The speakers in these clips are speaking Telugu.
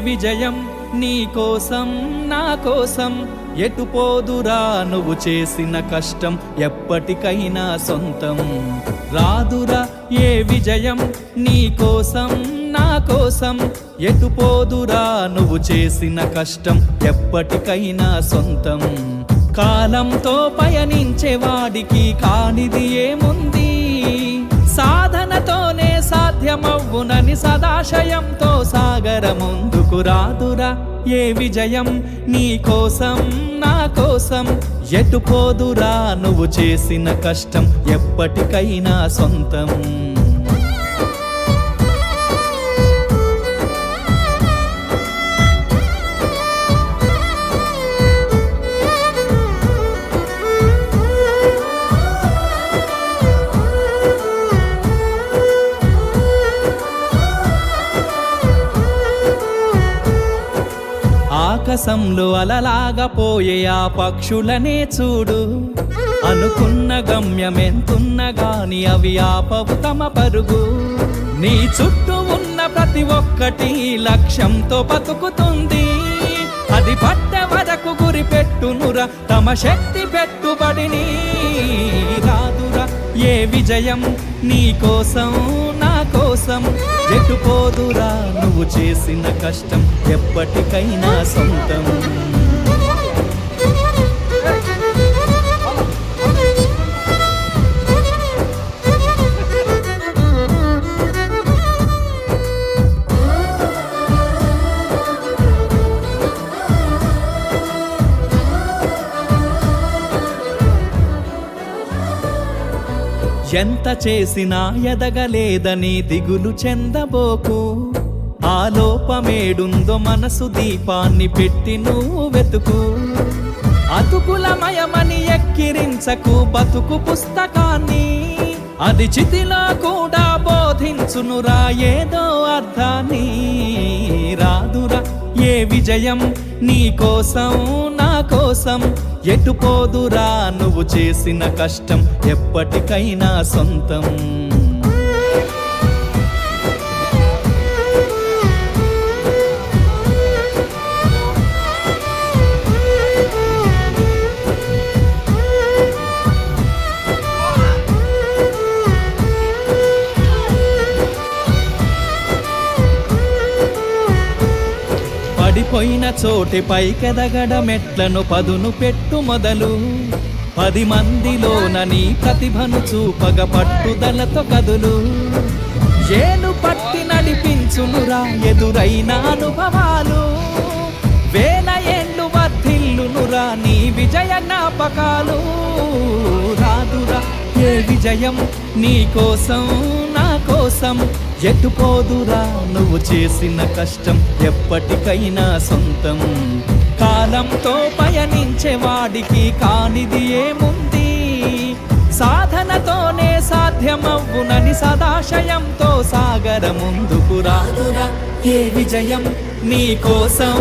విజయం నీ కోసం నా కోసం ఎటు పోదురా నువ్వు చేసిన కష్టం ఎప్పటికైనా సొంతం రాదురా ఏ విజయం నీ కోసం నా కోసం ఎటు పోదురా నువ్వు చేసిన కష్టం ఎప్పటికైనా సొంతం కాలంతో పయనించే వాడికి కానిది ఏముంది సాధనతోనే సాధ్యమవ్వునని సదాశయంతో సాగర ముందుకు రాదురా ఏ విజయం నీ కోసం నా కోసం ఎటు పోదురా నువ్వు చేసిన కష్టం ఎప్పటికైనా సొంతం ఆకాశంలో అలలాగా పోయే ఆ పక్షులనే చూడు అనుకున్న గమ్యమెంతున్న గాని అవి ఆపవు తమ పరుగు నీ చుట్టూ ఉన్న ప్రతి ఒక్కటి లక్ష్యంతో బతుకుతుంది అది పట్టే వరకు గురి పెట్టునురా తమ శక్తి పెట్టుబడిని రాదురా ఏ విజయం నీ కోసం నా కోసం ఎటు పోదురా నువ్వు చేసిన కష్టం ఎప్పటికైనా సొంతం ఎంత చేసినా ఎదగలేదని దిగులు చెందబోకు ఆ లోపమేడుందో మనసు దీపాన్ని పెట్టి నువ్వు వెతుకు అతుకులమయమని ఎక్కిరించకు బతుకు పుస్తకాన్ని అది చితిలో కూడా బోధించునురా ఏదో అర్థాన్ని రాదురా ఏ విజయం నీ కోసం నా కోసం ఎటు పోదురా నువ్వు చేసిన కష్టం ఎప్పటికైనా సొంతం పడిపోయిన చోటి పైకెదగడ మెట్లను పదును పెట్టు మొదలు 10 మందిలోన నీ ప్రతిభను చూపగ పట్టుదలతో కదులు ఏలు పట్టి నడిపించునురా ఎదురైన అనుభవాలు వేల ఏళ్ళు వర్ధిల్లునురా నీ విజయ జ్ఞాపకాలు రాదురా ఏ విజయం నీ కోసం నా కోసం ఎటు పోదురా నువ్వు చేసిన కష్టం ఎప్పటికైనా సొంతం కాలంతో పయనించే వాడికి కానిది ఏముంది సాధనతోనే సాధ్యమవ్వునని సదాశయంతో సాగర ముందుకు రాదురా ఏ విజయం నీ కోసం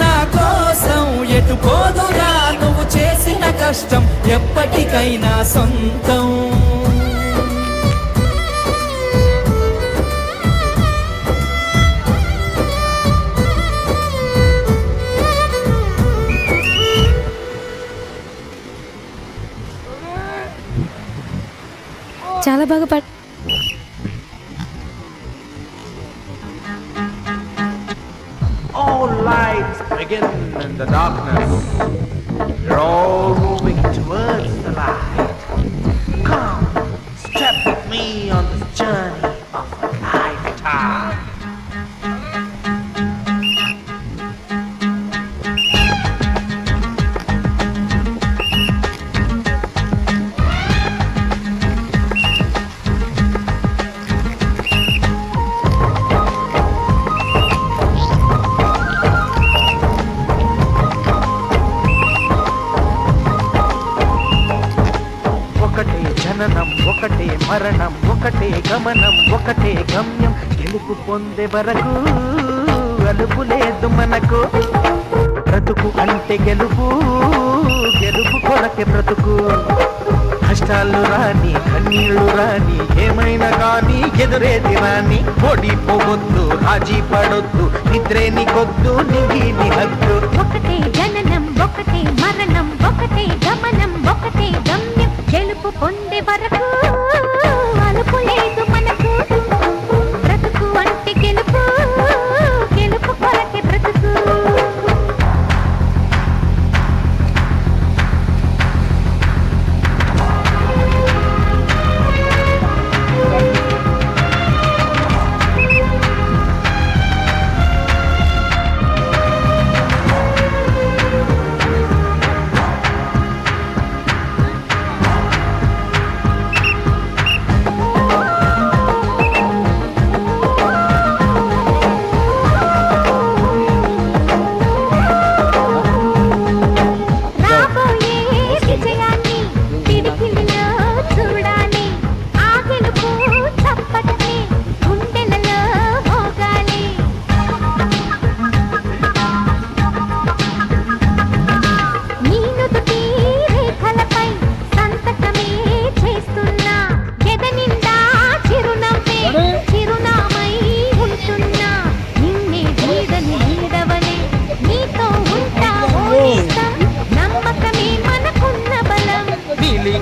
నా కోసం ఎటు పోదురా నువ్వు చేసిన కష్టం ఎప్పటికైనా సొంతం చాలా బాగా పాడు. All lights begin in the darkness. We're all moving towards the light. Come, step with me on this journey of a lifetime. జననం ఒకటే మరణం ఒకటే గమనం ఒకటే గమ్యం గెలుపు పొందే వరకు అలుపు లేదు మనకు బ్రతుకు అంటే గెలుపు గెలుపు కొరకే బ్రతుకు కష్టాలు రాని కన్నీళ్లు రాని ఏమైనా కానీ ఎదురేది రాని ఓడిపోవద్దు రాజీ పడొద్దు నిద్రే నీకొద్దు నిగి హద్దు ఒకటే జననం ఒకటే మరణం ఒకటే గమనం ఒకటే గమ్యం గెలుపు పొందే వరకు అలుపు లేదు మనకు బ్రతుకు అంటే గెలుపు గెలుపు కొరకే బ్రతుకు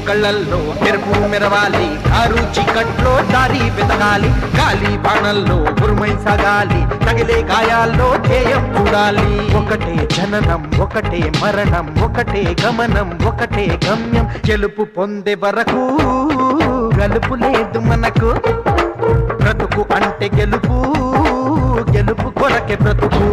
కళ్ళల్లో మెరుపు మెరవాలి కారు చీకట్లో దారి వెతకాలి గాలి బాణల్లో ఉరుమై సాగాలి తగిలే గాయాల్లో ధ్యేయం చూడాలి ఒకటే జననం ఒకటే మరణం ఒకటే గమనం ఒకటే గమ్యం గెలుపు పొందే వరకు గలుపు లేదు మనకు బ్రతుకు అంటే గెలుపు గెలుపు కొరకే బ్రతుకు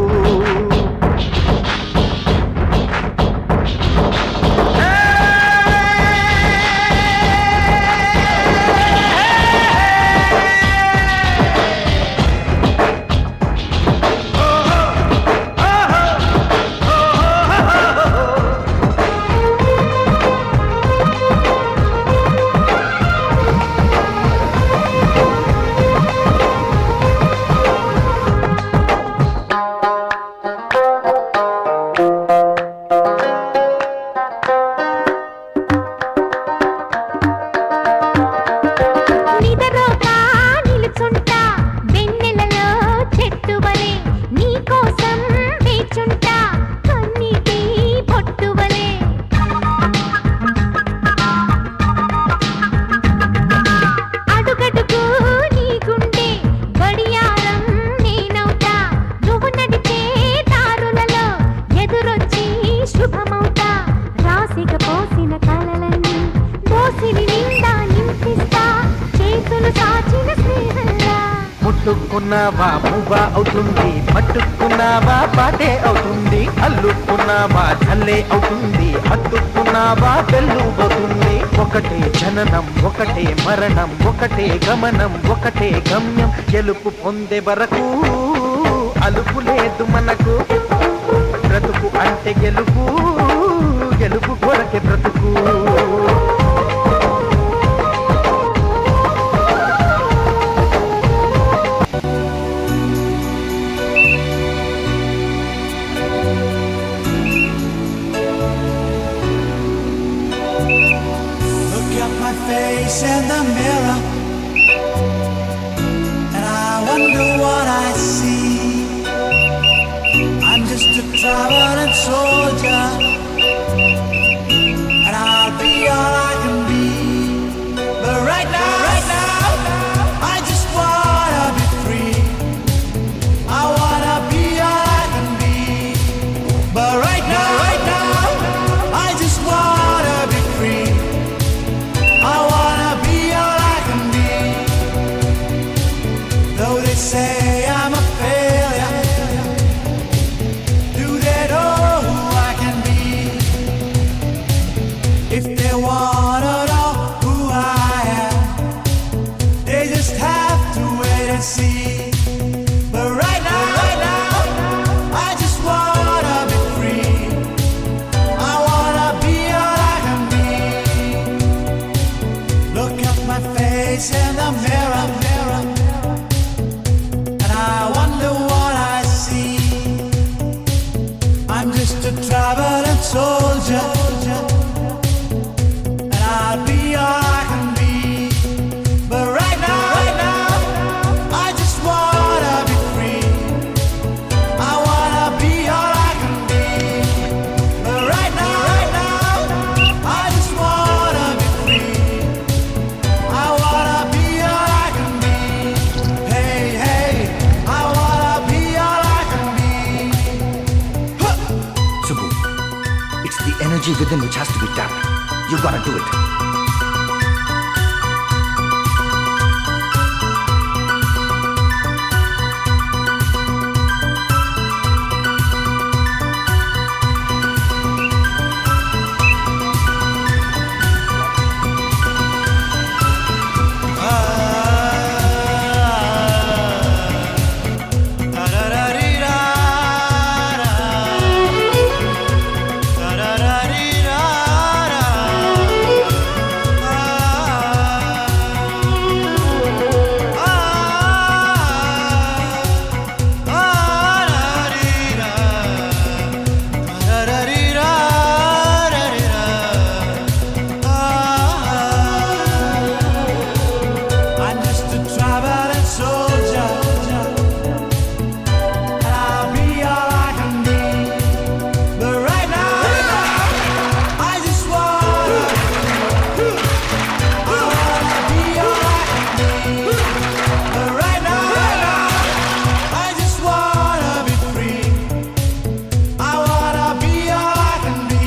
ముట్టుకున్నావా మువ్వ అవుతుంది పట్టుకున్నావా పాటే అవుతుంది అల్లుకున్నావా చల్లే అవుతుంది హత్తుకున్నావా వెల్లుబోతుంది ఒకటే జననం ఒకటే మరణం ఒకటే గమనం ఒకటే గమ్యం గెలుపు పొందే వరకు అలుపు లేదు మనకు బ్రతుకు అంటే గెలుపు గెలుపు కొరకే బ్రతుకు Face in the mirror, and I wonder what I see. I'm just a traveling soldier, and I'll be all I can be. But right now, I just wanna be free. I wanna be all I can be. But right now, I just wanna be free. I wanna be all I can be. Though they say I'm a failure, do they know who I can be? If they wanna know who I am, they just have to wait and see. But right now, I just wanna be free. I wanna be all I can be. Look at my face in the mirror, and I wonder what I see. I'm just a traveling soldier, and I'll be all energy within which has to be tapped. You gotta do it. I'm just a traveling soldier, and I'll be all I can be. But right now, I just wanna be all I can be. But right now, I just wanna be free. I wanna be all I can be.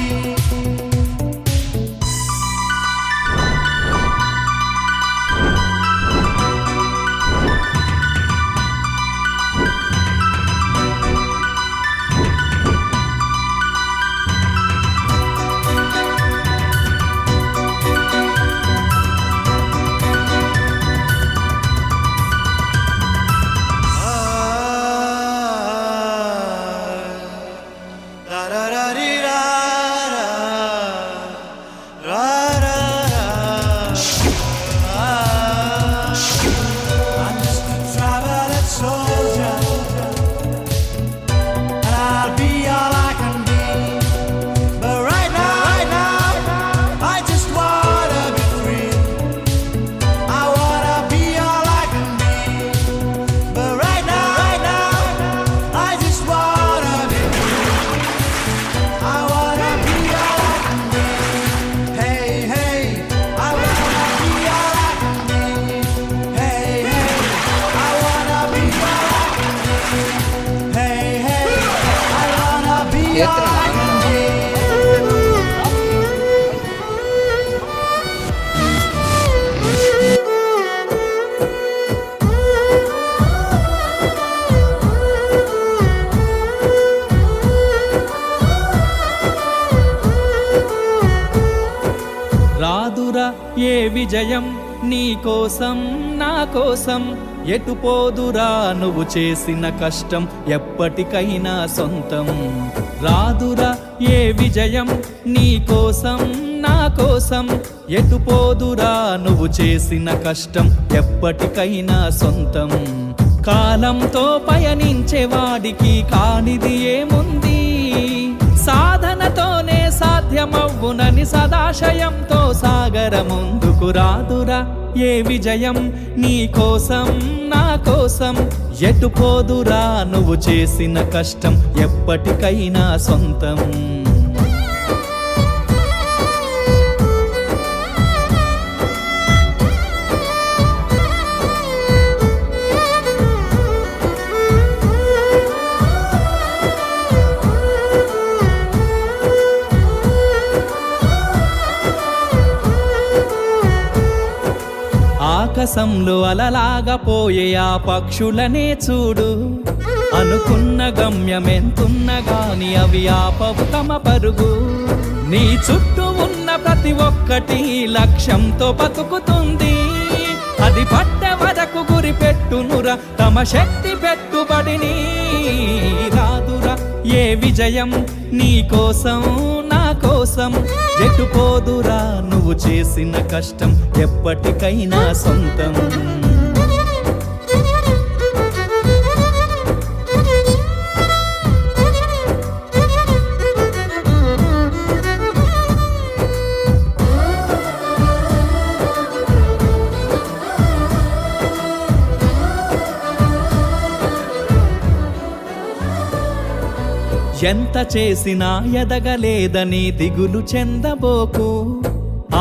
I'm just a traveling soldier, and I'll be all I can be. But right now, I just wanna be free. I wanna be all I can be. But right now, I just wanna be free. I wanna be all I can be. Hey, hey, I wanna be all I can be. Hey, hey, I wanna be all I can be. Hey, hey, I wanna be all I can be. రాదురా ఏ విజయం నీ కోసం నా కోసం ఎటు పోదురా నువ్వు చేసిన కష్టం ఎప్పటికైనా సొంతం. రాదురా ఏ విజయం నీ కోసం నా కోసం ఎటు పోదురా నువ్వు చేసిన కష్టం ఎప్పటికైనా సొంతం. కాలంతో పయనించే వాడికి కానిది ఏముంది, సాధనతోనే సాధ్యమవ్వునని సదాశయంతో సాగర ముందుకు. రాదురా ఏ విజయం నీ కోసం నా కోసం ఎటు పోదురా నువ్వు చేసిన కష్టం ఎప్పటికైనా సొంతం. ఆకాశంలో అలలాగా పోయే ఆ పక్షులనే చూడు, అనుకున్న గమ్యమెంతున్న గాని అవి ఆపవు తమ పరుగు. నీ చుట్టూ ఉన్న ప్రతి ఒక్కటి లక్ష్యంతో బతుకుతుంది, అది పట్టే వరకు గురి పెట్టునురా తమ శక్తి పెట్టుబడిని. రాదురా ఏ విజయం నీ కోసం నా కోసం ఎటు పోదురా నువ్వు చేసిన కష్టం ఎప్పటికైనా సొంతం. ఎంత చేసినా ఎదగలేదని దిగులు చెందబోకు,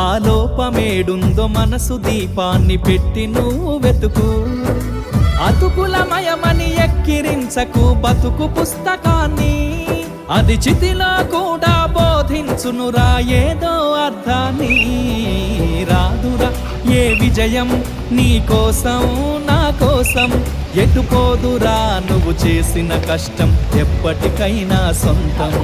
ఆ లోపమేడుందో మనసు దీపాన్ని పెట్టి నువ్వు వెతుకు. అతుకులమయమని ఎక్కిరించకు బతుకు పుస్తకాన్ని, అది చితిలో కూడా బోధించునురా ఏదో అర్థాన్ని రాదురా ఏ విజయం నీ కోసం నా కోసం ఎటుపోదురా నువ్వు చేసిన కష్టం ఎప్పటికైనా సొంతం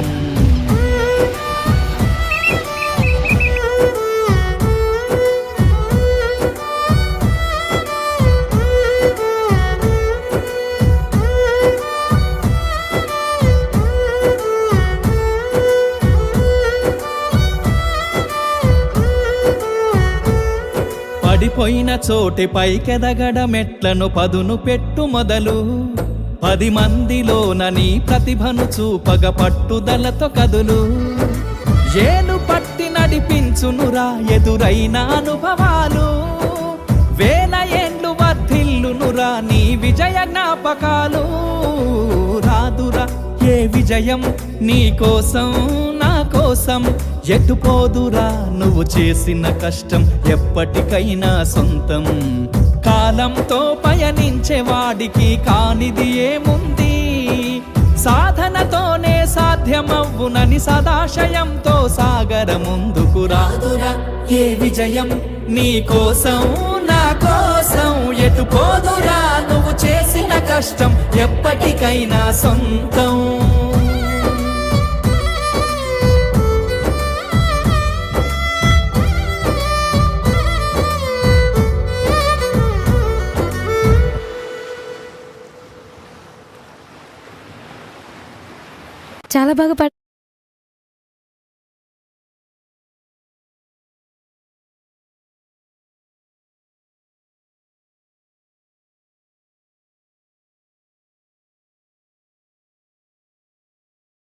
పడిపోయిన చోటి పైకెదగడ మెట్లను పదును పెట్టు మొదలు 10 మందిలోన నీ ప్రతిభను చూపగ పట్టుదలతో కదులు ఏలు పట్టి నడిపించునురా ఎదురైన అనుభవాలు వేల ఏండ్లు వర్ధిల్లునురా నీ విజయ జ్ఞాపకాలు రాదురా ఏ విజయం నీ కోసం నా కోసం ఎటుపోదురా నువ్వు చేసిన కష్టం ఎప్పటికైనా సొంతం కాలంతో పయనించే వాడికి కానిది ఏముంది సాధనతోనే సాధ్యమవ్వునని సదాశయంతో సాగర ముందుకు రాదురా ఏ విజయం నీ కోసం నా కోసం ఎటుపోదురా నువ్వు చేసిన కష్టం ఎప్పటికైనా సొంతం చాలా బాగా